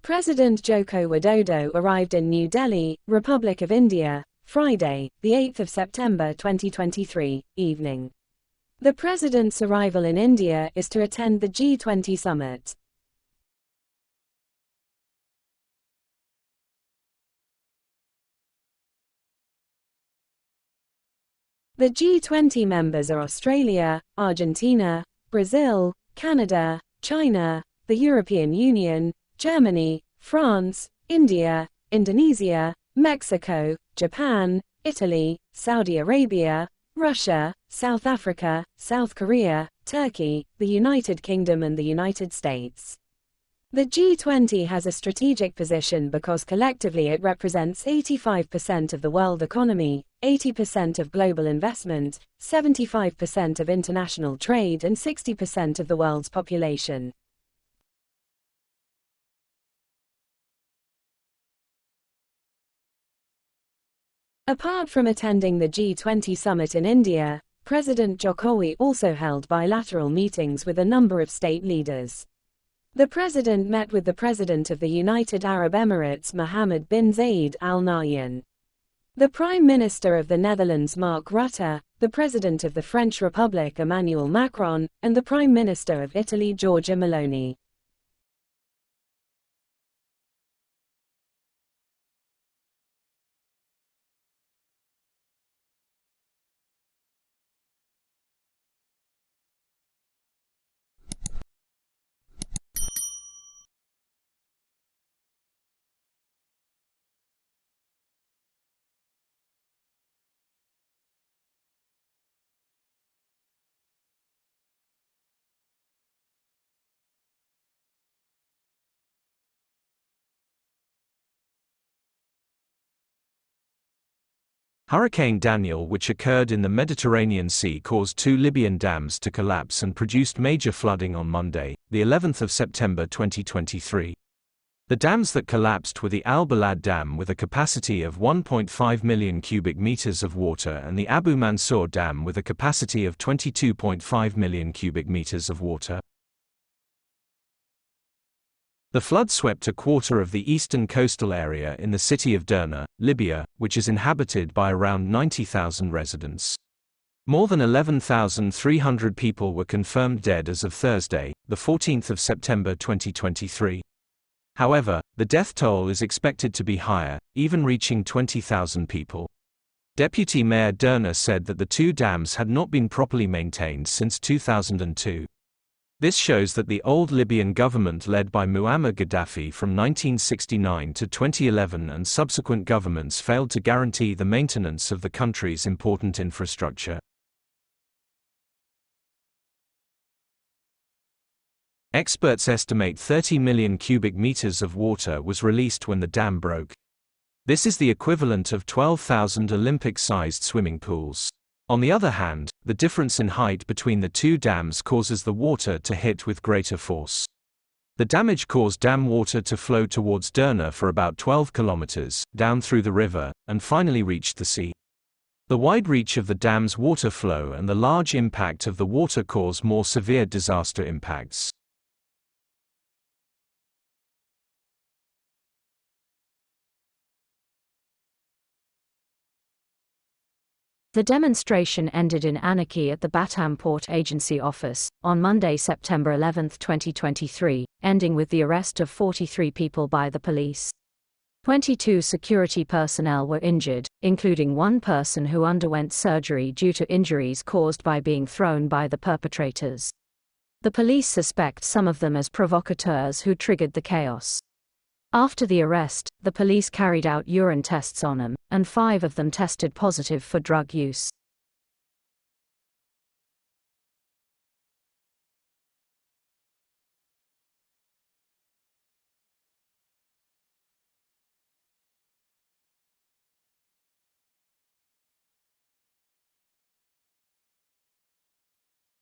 President Joko Widodo arrived in New Delhi, Republic of India, Friday, the 8th of September 2023, evening. The president's arrival in India is to attend the G20 summit. The G20 members are Australia, Argentina, Brazil, Canada, China, the European Union, Germany, France, India, Indonesia, Mexico, Japan, Italy, Saudi Arabia, Russia, South Africa, South Korea, Turkey, the United Kingdom and the United States. The G20 has a strategic position because collectively it represents 85% of the world economy, 80% of global investment, 75% of international trade and 60% of the world's population. Apart from attending the G20 summit in India, President Jokowi also held bilateral meetings with a number of state leaders. The president met with the President of the United Arab Emirates Mohammed bin Zayed Al Nahyan, the Prime Minister of the Netherlands Mark Rutte, the President of the French Republic Emmanuel Macron, and the Prime Minister of Italy Giorgia Meloni. Hurricane Daniel, which occurred in the Mediterranean Sea, caused 2 Libyan dams to collapse and produced major flooding on Monday, the 11th of September 2023. The dams that collapsed were the Al Balad Dam with a capacity of 1.5 million cubic meters of water and the Abu Mansour Dam with a capacity of 22.5 million cubic meters of water. The flood swept a quarter of the eastern coastal area in the city of Derna, Libya, which is inhabited by around 90,000 residents. More than 11,300 people were confirmed dead as of Thursday, the 14th of September 2023. However, the death toll is expected to be higher, even reaching 20,000 people. Deputy Mayor Derna said that the 2 dams had not been properly maintained since 2002. This shows that the old Libyan government led by Muammar Gaddafi from 1969 to 2011 and subsequent governments failed to guarantee the maintenance of the country's important infrastructure. Experts estimate 30 million cubic meters of water was released when the dam broke. This is the equivalent of 12,000 Olympic-sized swimming pools. On the other hand, the difference in height between the 2 dams causes the water to hit with greater force. The damage caused dam water to flow towards Derna for about 12 kilometers, down through the river, and finally reached the sea. The wide reach of the dam's water flow and the large impact of the water cause more severe disaster impacts. The demonstration ended in anarchy at the Batam Port Agency office on Monday, September 11, 2023, ending with the arrest of 43 people by the police. 22 security personnel were injured, including one person who underwent surgery due to injuries caused by being thrown by the perpetrators. The police suspect some of them as provocateurs who triggered the chaos. After the arrest, the police carried out urine tests on them, and 5 of them tested positive for drug use.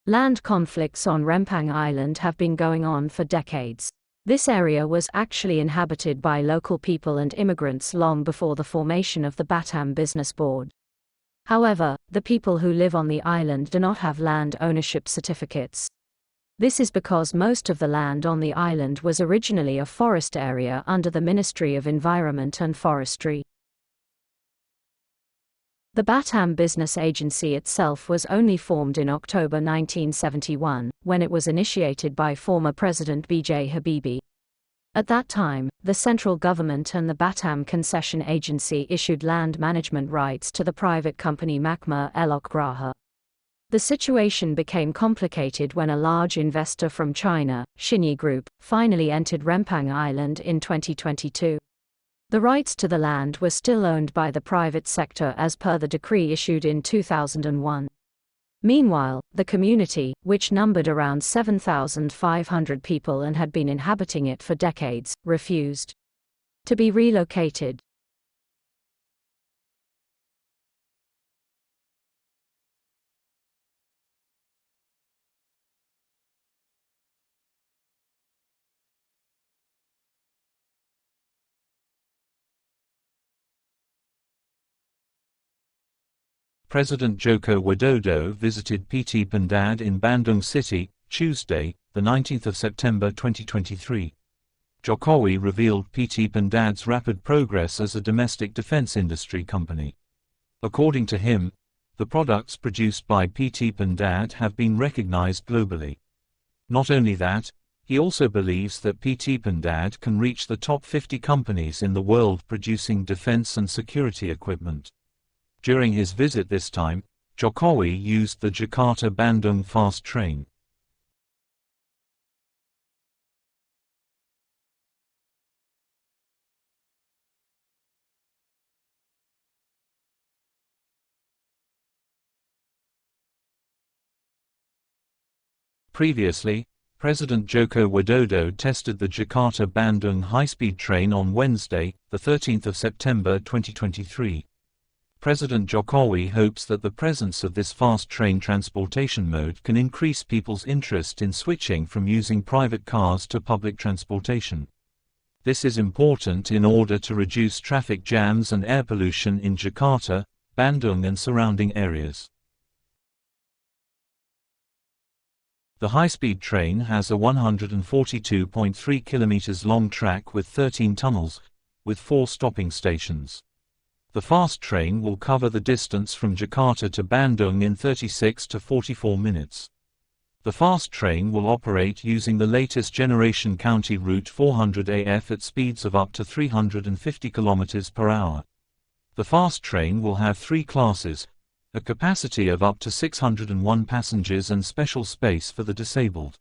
Land conflicts on Rempang Island have been going on for decades. This area was actually inhabited by local people and immigrants long before the formation of the Batam Business Board. However, the people who live on the island do not have land ownership certificates. This is because most of the land on the island was originally a forest area under the Ministry of Environment and Forestry. The Batam Business Agency itself was only formed in October 1971, when it was initiated by former President B.J. Habibie. At that time, the central government and the Batam Concession Agency issued land management rights to the private company Makmur Elok Graha. The situation became complicated when a large investor from China, Xinyi Group, finally entered Rempang Island in 2022. The rights to the land were still owned by the private sector as per the decree issued in 2001. Meanwhile, the community, which numbered around 7,500 people and had been inhabiting it for decades, refused to be relocated. President Joko Widodo visited PT Pindad in Bandung City, Tuesday, the 19th of September 2023. Jokowi revealed PT Pindad's rapid progress as a domestic defense industry company. According to him, the products produced by PT Pindad have been recognized globally. Not only that, he also believes that PT Pindad can reach the top 50 companies in the world producing defense and security equipment. During his visit this time, Jokowi used the Jakarta-Bandung fast train. Previously, President Joko Widodo tested the Jakarta-Bandung high-speed train on Wednesday, the 13th of September 2023. President Jokowi hopes that the presence of this fast train transportation mode can increase people's interest in switching from using private cars to public transportation. This is important in order to reduce traffic jams and air pollution in Jakarta, Bandung and surrounding areas. The high-speed train has a 142.3 kilometers long track with 13 tunnels, with 4 stopping stations. The fast train will cover the distance from Jakarta to Bandung in 36 to 44 minutes. The fast train will operate using the latest generation County Route 400 AF at speeds of up to 350 km per hour. The fast train will have 3 classes, a capacity of up to 601 passengers and special space for the disabled.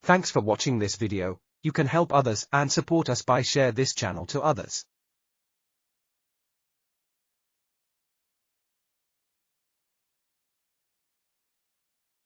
Thanks for watching this video. You can help others and support us by share this channel to others.